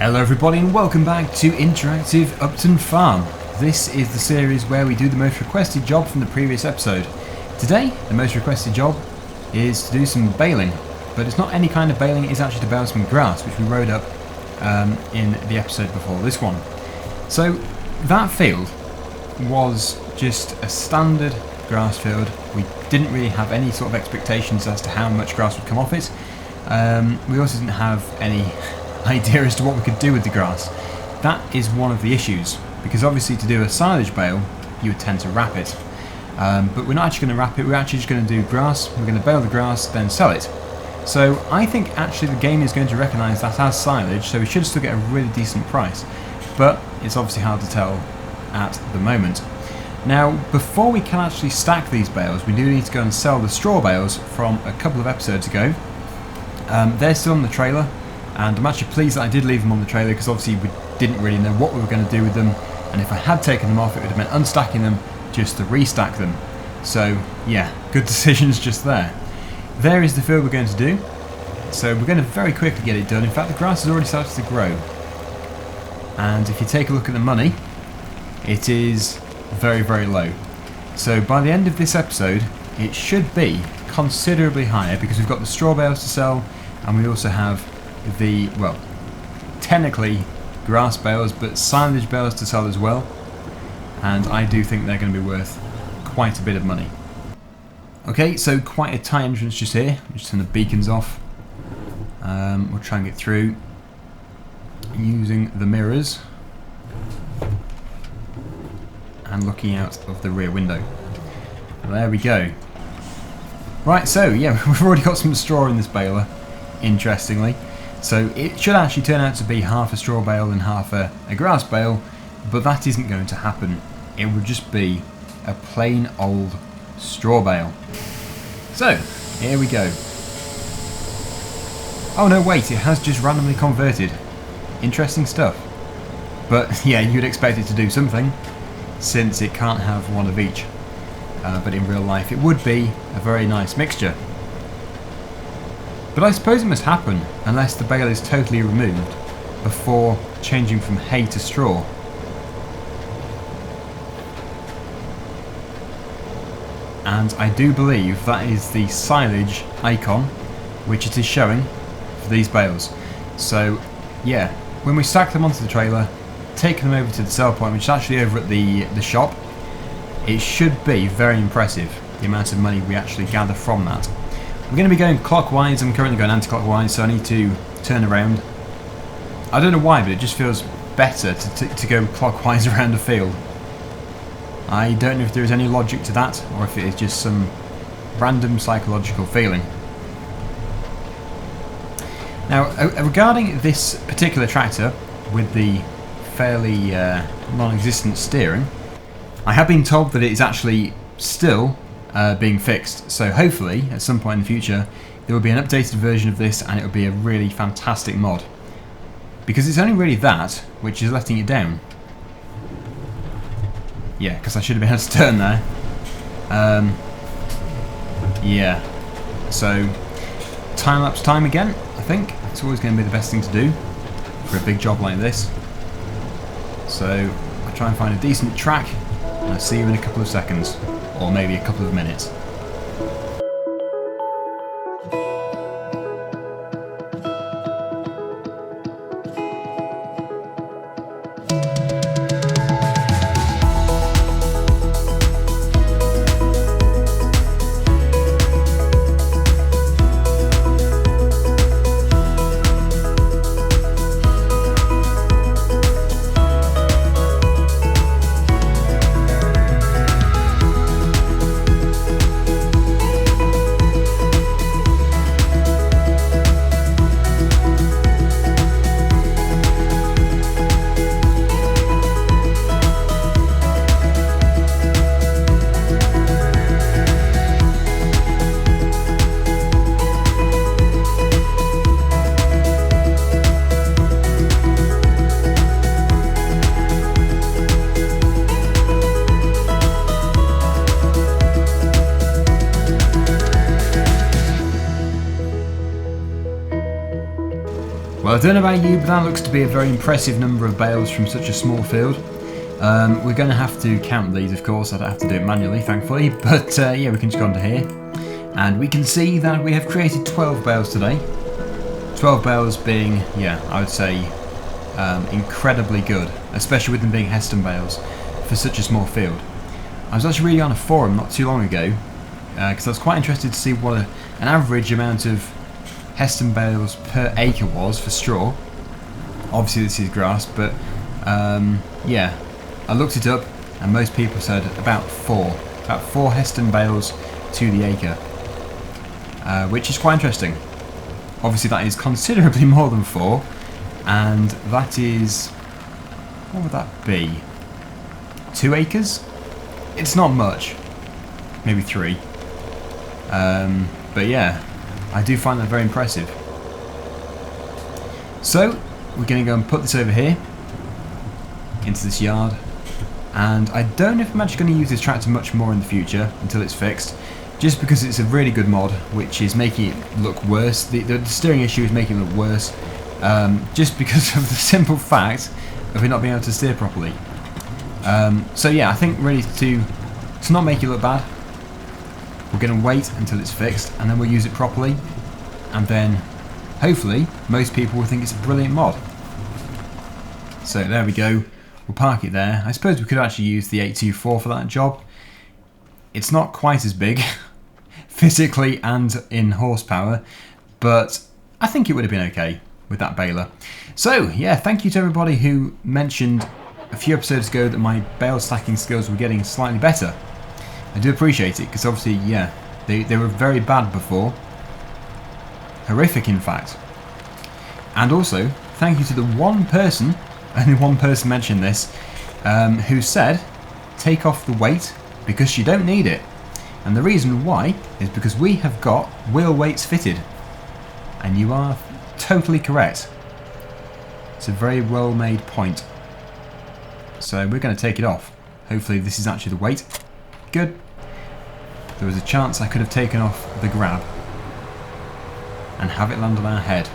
Hello everybody and welcome back to Interactive Upton Farm. This is the series where we do the most requested job from the previous episode. Today, the most requested job is to do some baling, but it's not any kind of baling, it's actually to bale some grass, which we rode up in the episode before this one. So that field was just a standard grass field. We didn't really have any sort of expectations as to how much grass would come off it. We also didn't have any idea as to what we could do with the grass. That is one of the issues, because obviously to do a silage bale you would tend to wrap it, but we're not actually going to wrap it, we're actually just going to do grass. We're going to bale the grass, then sell it. So I think actually the game is going to recognise that as silage, so we should still get a really decent price, but it's obviously hard to tell at the moment. Now, before we can actually stack these bales, we do need to go and sell the straw bales from a couple of episodes ago. They're still on the trailer, and I'm actually pleased that I did leave them on the trailer, because obviously we didn't really know what we were going to do with them, and if I had taken them off it would have meant unstacking them just to restack them. So yeah, good decisions just there. There is the field we're going to do, so we're going to very quickly get it done. In fact, the grass has already started to grow, and if you take a look at the money, it is very, very low. So by the end of this episode it should be considerably higher, because we've got the straw bales to sell, and we also have the, well, technically grass bales, but silage bales to sell as well, and I do think they're going to be worth quite a bit of money. Okay, so quite a tight entrance just here. Just turn the beacons off. We'll try and get through using the mirrors and looking out of the rear window. There we go. Right, so yeah, we've already got some straw in this baler, interestingly. So it should actually turn out to be half a straw bale and half a grass bale, but that isn't going to happen. It would just be a plain old straw bale. So, here we go. Oh no, wait, it has just randomly converted. Interesting stuff. But yeah, you'd expect it to do something, since it can't have one of each. But in real life it would be a very nice mixture. But I suppose it must happen unless the bale is totally removed before changing from hay to straw. And I do believe that is the silage icon which it is showing for these bales. So yeah, when we stack them onto the trailer, take them over to the sell point, which is actually over at the shop, it should be very impressive the amount of money we actually gather from that. We're going to be going clockwise. I'm currently going anti-clockwise, so I need to turn around. I don't know why, but it just feels better to go clockwise around a field. I don't know if there is any logic to that, or if it is just some random psychological feeling. Now, regarding this particular tractor with the fairly non-existent steering, I have been told that it is actually still being fixed, so hopefully at some point in the future there will be an updated version of this, and it will be a really fantastic mod, because it's only really that which is letting it down. Yeah, because I should have been able to turn there. Yeah, so time-lapse time again. I think it's always going to be the best thing to do for a big job like this. So I'll try and find a decent track, and I'll see you in a couple of seconds, or maybe a couple of minutes. I don't know about you, but that looks to be a very impressive number of bales from such a small field. We're going to have to count these, of course. I don't have to do it manually, thankfully. But yeah, we can just go onto here. And we can see that we have created 12 bales today. 12 bales being, yeah, I would say incredibly good, especially with them being Heston bales for such a small field. I was actually reading on a forum not too long ago because I was quite interested to see what an average amount of Heston bales per acre was for straw. Obviously this is grass, but yeah, I looked it up and most people said about four Heston bales to the acre, which is quite interesting. Obviously that is considerably more than 4, and that is, what would that be? 2 acres? It's not much, maybe 3. But yeah, I do find that very impressive. So we're going to go and put this over here into this yard, and I don't know if I'm actually going to use this tractor much more in the future until it's fixed, just because it's a really good mod which is making it look worse. The steering issue is making it look worse, just because of the simple fact of it not being able to steer properly. So yeah, I think really to not make it look bad, we're going to wait until it's fixed and then we'll use it properly, and then hopefully most people will think it's a brilliant mod. So there we go, we'll park it there. I suppose we could actually use the 824 for that job. It's not quite as big physically and in horsepower, but I think it would have been okay with that baler. So yeah, thank you to everybody who mentioned a few episodes ago that my bale stacking skills were getting slightly better. I do appreciate it, because obviously, yeah, they were very bad before. Horrific, in fact. And also, thank you to the one person, only one person mentioned this, who said, take off the weight because you don't need it. And the reason why is because we have got wheel weights fitted. And you are totally correct. It's a very well made point. So we're going to take it off. Hopefully this is actually the weight. Good. There was a chance I could have taken off the grab and have it land on our head.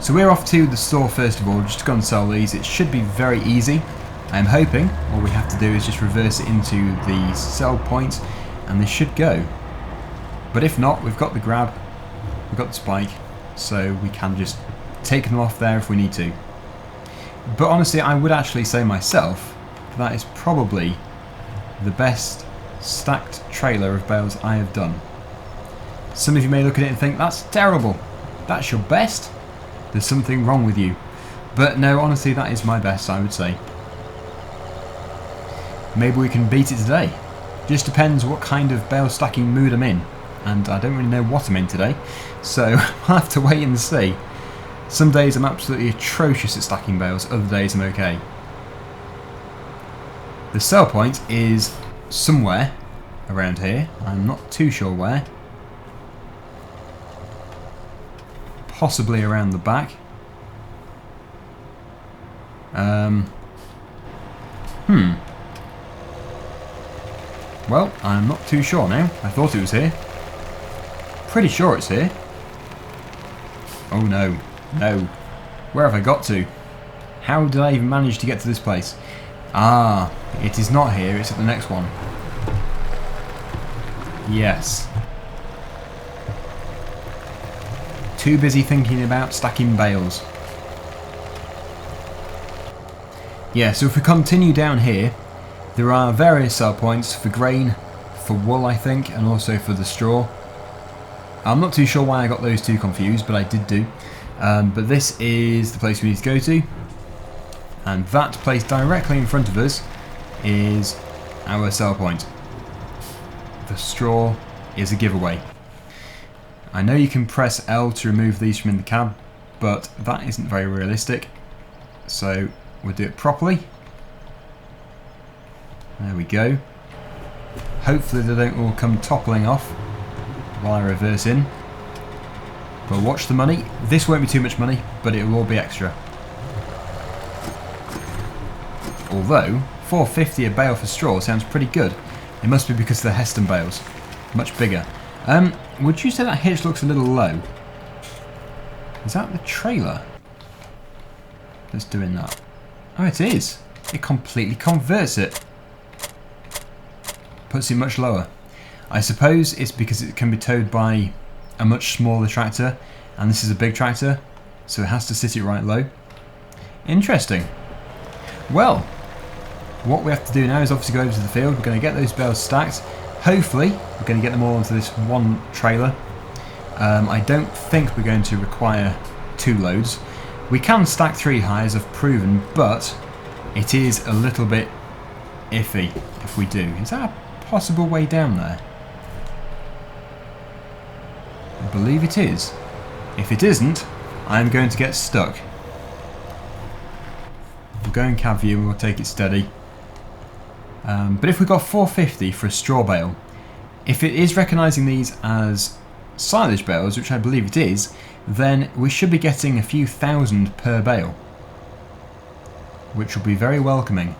So we're off to the store first of all, just to go and sell these. It should be very easy. I'm hoping all we have to do is just reverse it into the sell point and this should go. But if not, we've got the grab, we've got the spike, so we can just take them off there if we need to. But honestly, I would actually say myself that is probably the best stacked trailer of bales I have done. Some of you may look at it and think, that's terrible, that's your best? There's something wrong with you. But no, honestly, that is my best, I would say. Maybe we can beat it today. Just depends what kind of bale stacking mood I'm in. And I don't really know what I'm in today, so I'll have to wait and see. Some days I'm absolutely atrocious at stacking bales, other days I'm okay. The sell point is somewhere around here, I'm not too sure where. Possibly around the back. Well, I'm not too sure now. I thought it was here. Pretty sure it's here. Oh no. No. Where have I got to? How did I even manage to get to this place? Ah, it is not here, it's at the next one. Yes. Too busy thinking about stacking bales. Yeah, so if we continue down here, there are various sell points for grain, for wool I think, and also for the straw. I'm not too sure why I got those two confused, but I did do. But this is the place we need to go to. And that place directly in front of us is our sell point. The straw is a giveaway. I know you can press L to remove these from in the cab, but that isn't very realistic. So we'll do it properly. There we go. Hopefully they don't all come toppling off while I reverse in. But watch the money. This won't be too much money, but it will all be extra. Although, $4.50 a bale for straw sounds pretty good. It must be because of the Heston bales. Much bigger. Would you say that hitch looks a little low? Is that the trailer that's doing that? Oh, it is. It completely converts it. Puts it much lower. I suppose it's because it can be towed by a much smaller tractor, and this is a big tractor, so it has to sit it right low. Interesting. Well, what we have to do now is obviously go over to the field. We're going to get those bales stacked. Hopefully, we're going to get them all onto this one trailer. I don't think we're going to require 2 loads. We can stack 3 high, as I've proven, but it is a little bit iffy if we do. Is that a possible way down there? I believe it is. If it isn't, I'm going to get stuck. We'll go in cab view and we'll take it steady. But if we've got 450 for a straw bale, if it is recognising these as silage bales, which I believe it is, then we should be getting a few thousand per bale, which will be very welcoming,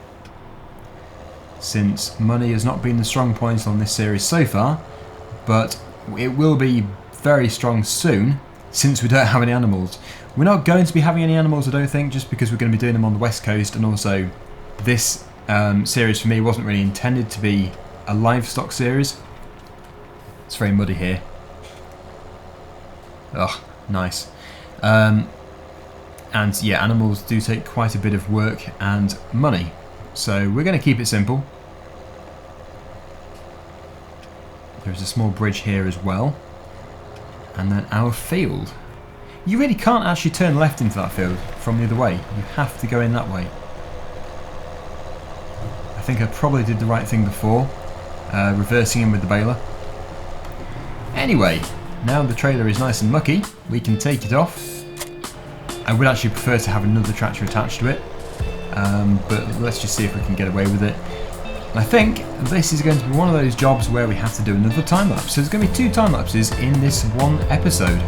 since money has not been the strong point on this series so far, but it will be very strong soon, since we don't have any animals. We're not going to be having any animals, I don't think, just because we're going to be doing them on the west coast, and also this series for me wasn't really intended to be a livestock series. It's very muddy here. Ugh, nice. And yeah, animals do take quite a bit of work and money, so we're going to keep it simple. There's a small bridge here as well, and then our field. You really can't actually turn left into that field from the other way. You have to go in that way. I think I probably did the right thing before, reversing in with the baler. Anyway, now the trailer is nice and mucky, we can take it off. I would actually prefer to have another tractor attached to it, but let's just see if we can get away with it. And I think this is going to be one of those jobs where we have to do another time-lapse. So there's going to be 2 time-lapses in this one episode.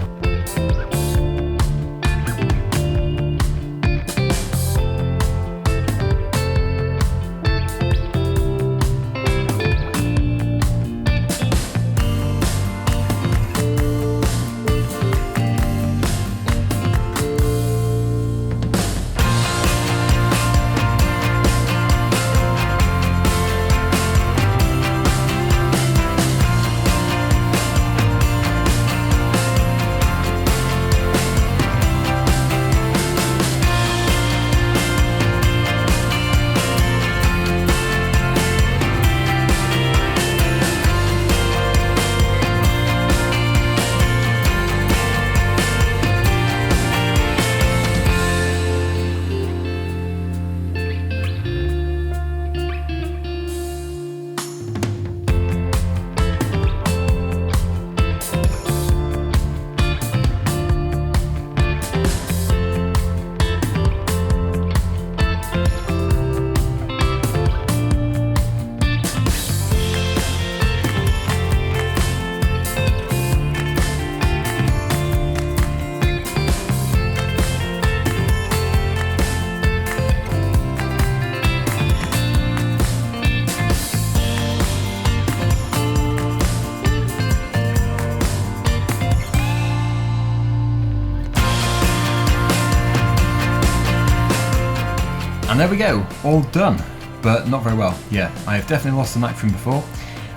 And there we go, all done, but not very well. Yeah, I have definitely lost the knack from before,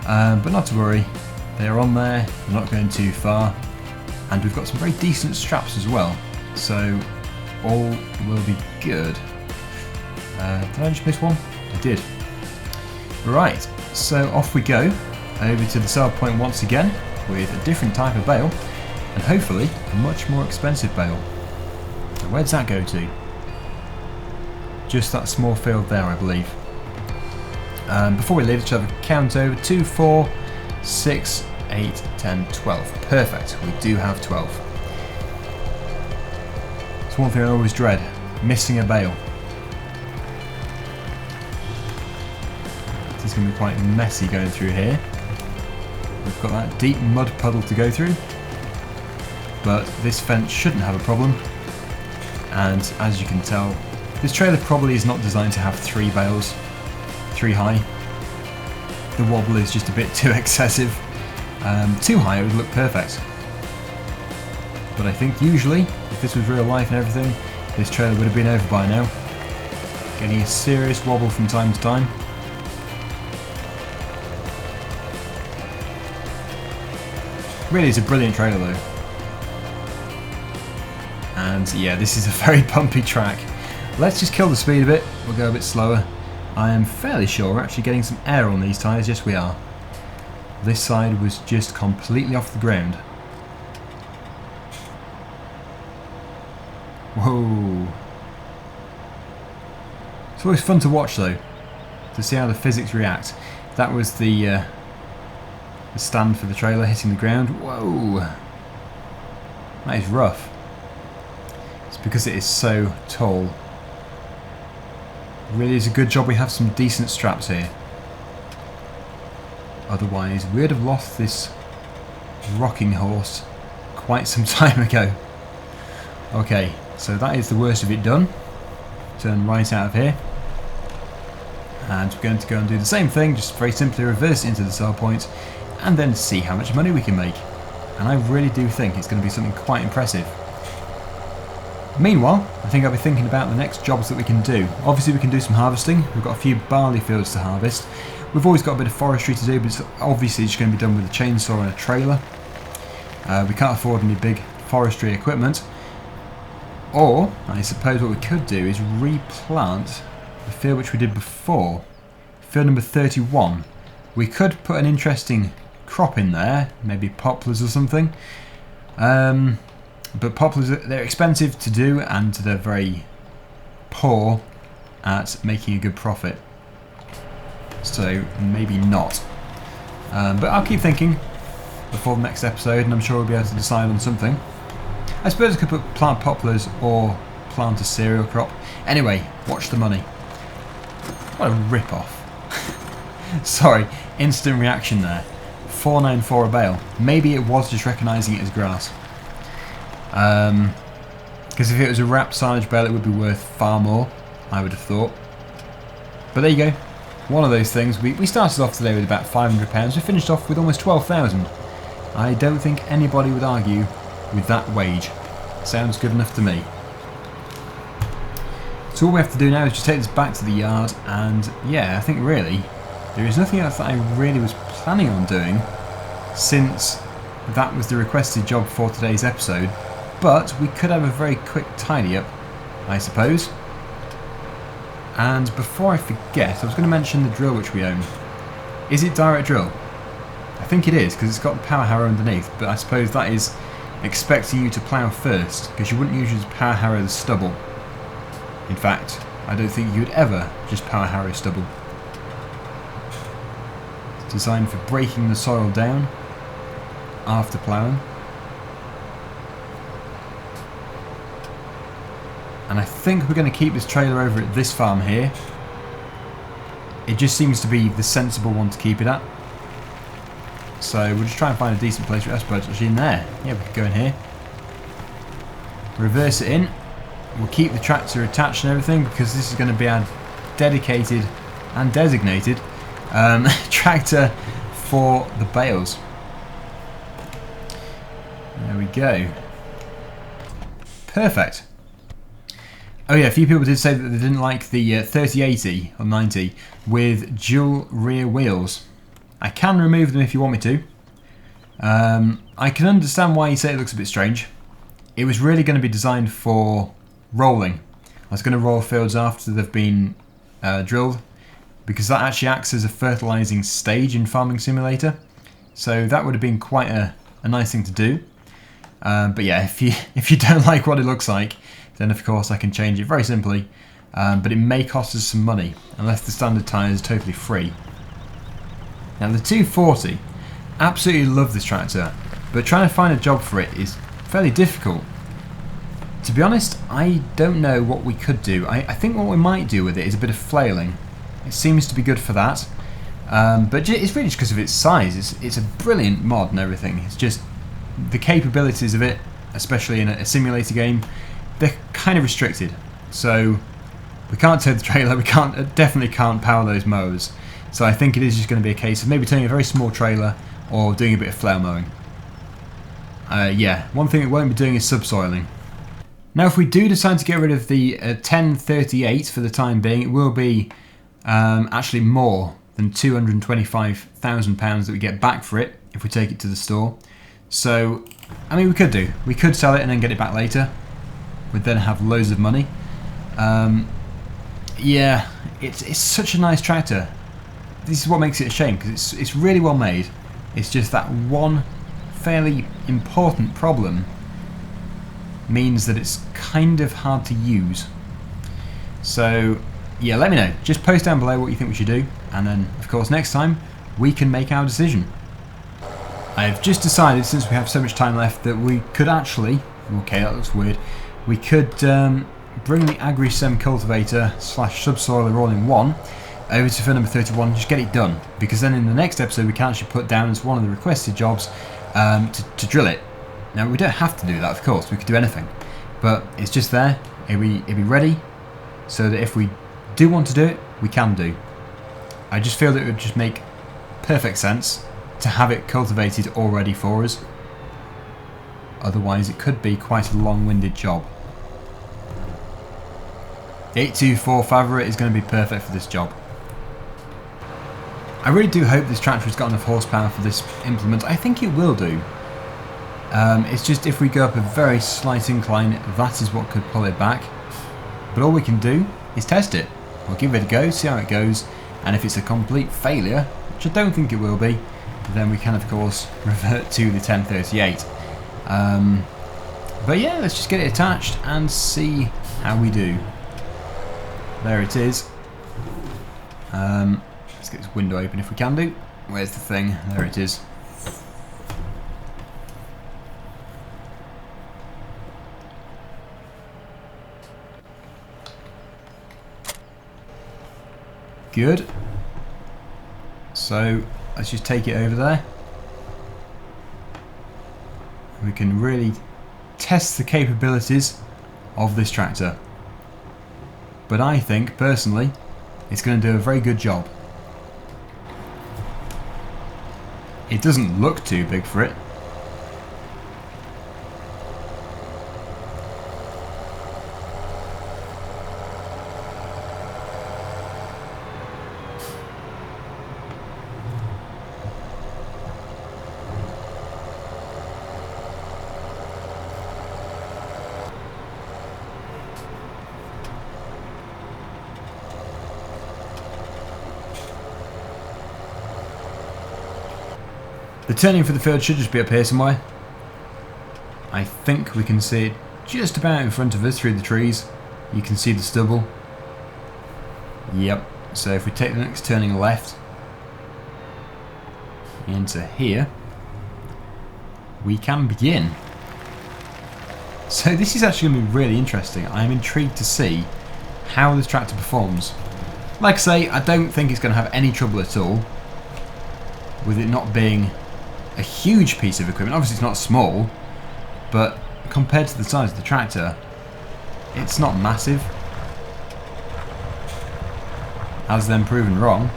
but not to worry, they are on there, they're not going too far, and we've got some very decent straps as well, so all will be good. Did I just miss one? I did. Right, so off we go, over to the sell point once again, with a different type of bale, and hopefully a much more expensive bale. So where does that go to? Just that small field there, I believe. Before we leave, let's have a count over. 2, 4, 6, 8, 10, 12. Perfect, we do have 12. It's one thing I always dread, missing a bale. This is going to be quite messy going through here. We've got that deep mud puddle to go through, but this fence shouldn't have a problem. And as you can tell, this trailer probably is not designed to have 3 bales, 3 high. The wobble is just a bit too excessive. 2 high, it would look perfect. But I think usually, if this was real life and everything, this trailer would have been over by now. Getting a serious wobble from time to time. Really, it's a brilliant trailer though. And yeah, this is a very bumpy track. Let's just kill the speed a bit, we'll go a bit slower. I am fairly sure we're actually getting some air on these tyres, yes we are. This side was just completely off the ground. Whoa. It's always fun to watch though, to see how the physics react. That was the stand for the trailer hitting the ground. Whoa. That is rough. It's because it is so tall. Really is a good job we have some decent straps here. Otherwise we would have lost this rocking horse quite some time ago. Okay, so that is the worst of it done. Turn right out of here. And we're going to go and do the same thing, just very simply reverse it into the sell point and then see how much money we can make. And I really do think it's going to be something quite impressive. Meanwhile, I think I'll be thinking about the next jobs that we can do. Obviously we can do some harvesting. We've got a few barley fields to harvest. We've always got a bit of forestry to do, but it's obviously just going to be done with a chainsaw and a trailer. We can't afford any big forestry equipment. Or, I suppose what we could do is replant the field which we did before. Field number 31. We could put an interesting crop in there, maybe poplars or something. But poplars, they're expensive to do and they're very poor at making a good profit. So maybe not. But I'll keep thinking before the next episode and I'm sure we'll be able to decide on something. I suppose I could plant poplars or plant a cereal crop. Anyway, watch the money. What a rip-off. Sorry, instant reaction there. 494 a bale. Maybe it was just recognising it as grass. Because if it was a wrapped silage bale it would be worth far more, I would have thought. But there you go. One of those things. We started off today with about £500. We finished off with almost 12,000. I don't think anybody would argue with that wage. Sounds good enough to me. So all we have to do now is just take this back to the yard and yeah, I think really there is nothing else that I really was planning on doing since that was the requested job for today's episode, but we could have a very quick tidy up, I suppose. And before I forget, I was going to mention the drill which we own. Is it direct drill? I think it is because it's got the power harrow underneath, but I suppose that is expecting you to plough first because you wouldn't usually just power harrow the stubble. In fact, I don't think you would ever just power harrow stubble. It's designed for breaking the soil down after ploughing. And I think we're going to keep this trailer over at this farm here. It just seems to be the sensible one to keep it at. So we'll just try and find a decent place. I suppose actually in there. Yeah, we could go in here. Reverse it in. We'll keep the tractor attached and everything because this is going to be our dedicated and designated tractor for the bales. There we go. Perfect. Oh yeah, a few people did say that they didn't like the 3080 or 90 with dual rear wheels. I can remove them if you want me to. I can understand why you say it looks a bit strange. It was really going to be designed for rolling. I was going to roll fields after they've been drilled because that actually acts as a fertilising stage in Farming Simulator. So that would have been quite a nice thing to do. But yeah, if you don't like what it looks like, then of course I can change it very simply. But it may cost us some money unless the standard tyre is totally free. Now the 240, absolutely love this tractor, but trying to find a job for it is fairly difficult. To be honest, I don't know what we could do. I think what we might do with it is a bit of flailing. It seems to be good for that. But it's really just because of its size. It's a brilliant mod and everything. It's just the capabilities of it, especially in a simulator game, they're kind of restricted. So we can't tow the trailer, we definitely can't power those mowers. So I think it is just going to be a case of maybe towing a very small trailer or doing a bit of flail mowing. Yeah, one thing it won't be doing is subsoiling. Now if we do decide to get rid of the 1038 for the time being, it will be actually more than £225,000 that we get back for it if we take it to the store. So, I mean, we could sell it and then get it back later. We'd then have loads of money. Yeah, it's such a nice tractor. This is what makes it a shame, because it's really well made. It's just that one fairly important problem means that it's kind of hard to use. So yeah, let me know. Just post down below what you think we should do, and then of course next time we can make our decision. I've just decided, since we have so much time left, that we could actually, okay, that looks weird, we could bring the Agri-Sem cultivator / subsoiler all in one over to field number 31 and just get it done, because then in the next episode we can actually put down as one of the requested jobs to drill it. Now we don't have to do that, of course, we could do anything, but it's just there, it'll be ready, so that if we do want to do it, we can do. I just feel that it would just make perfect sense to have it cultivated already for us. Otherwise it could be quite a long-winded job. The 824 Favorit is going to be perfect for this job. I really do hope this tractor has got enough horsepower for this implement. I think it will do. It's just if we go up a very slight incline, that is what could pull it back. But all we can do is test it. We'll give it a go, see how it goes, and if it's a complete failure, which I don't think it will be, then we can of course revert to the 1038. But yeah, let's just get it attached and see how we do. There it is. Let's get this window open if we can do. Where's the thing? There it is. Good. So let's just take it over there. We can really test the capabilities of this tractor. But I think, personally, it's going to do a very good job. It doesn't look too big for it. The turning for the field should just be up here somewhere. I think we can see it just about in front of us through the trees. You can see the stubble. Yep, so if we take the next turning left into here, we can begin. So this is actually going to be really interesting. I'm intrigued to see how this tractor performs. Like I say, I don't think it's going to have any trouble at all with it not being a huge piece of equipment. Obviously it's not small, but compared to the size of the tractor, it's not massive. As then proven wrong,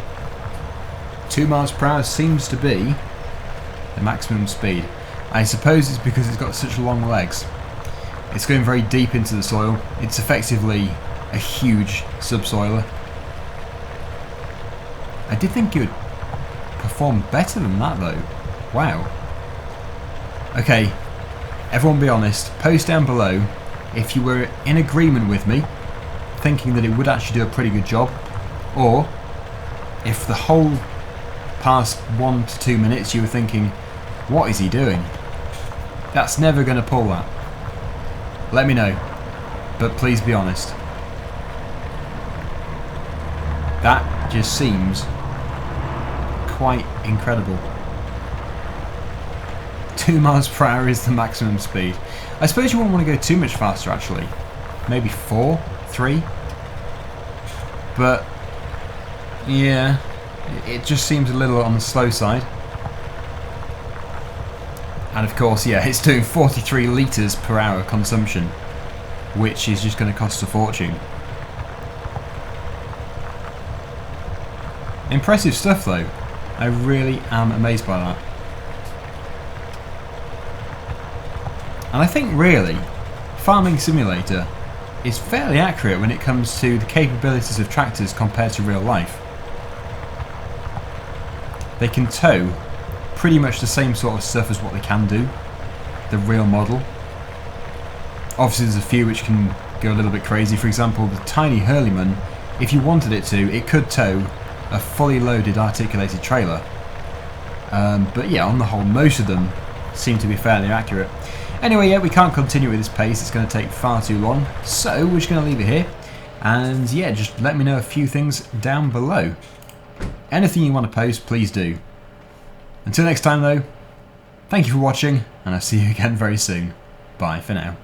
2 miles per hour seems to be the maximum speed. I suppose it's because it's got such long legs. It's going very deep into the soil. It's effectively a huge subsoiler. I did think it would perform better than that though. Wow. Okay, everyone be honest, post down below if you were in agreement with me, thinking that it would actually do a pretty good job, or if the whole past 1 to 2 minutes you were thinking, what is he doing? That's never going to pull that. Let me know, but please be honest. That just seems quite incredible. 2 miles per hour is the maximum speed. I suppose you wouldn't want to go too much faster actually. Maybe 4, 3. But yeah, it just seems a little on the slow side. And of course, yeah, it's doing 43 litres per hour consumption, which is just going to cost a fortune. Impressive stuff though. I really am amazed by that. And I think really, Farming Simulator is fairly accurate when it comes to the capabilities of tractors compared to real life. They can tow pretty much the same sort of stuff as what they can do, the real model. Obviously there's a few which can go a little bit crazy. For example, the tiny Hurleyman, if you wanted it to, it could tow a fully loaded articulated trailer. But yeah, on the whole, most of them seem to be fairly accurate. Anyway, yeah, we can't continue with this pace, it's going to take far too long, so we're just going to leave it here. And yeah, just let me know a few things down below. Anything you want to post, please do. Until next time though, thank you for watching, and I'll see you again very soon. Bye for now.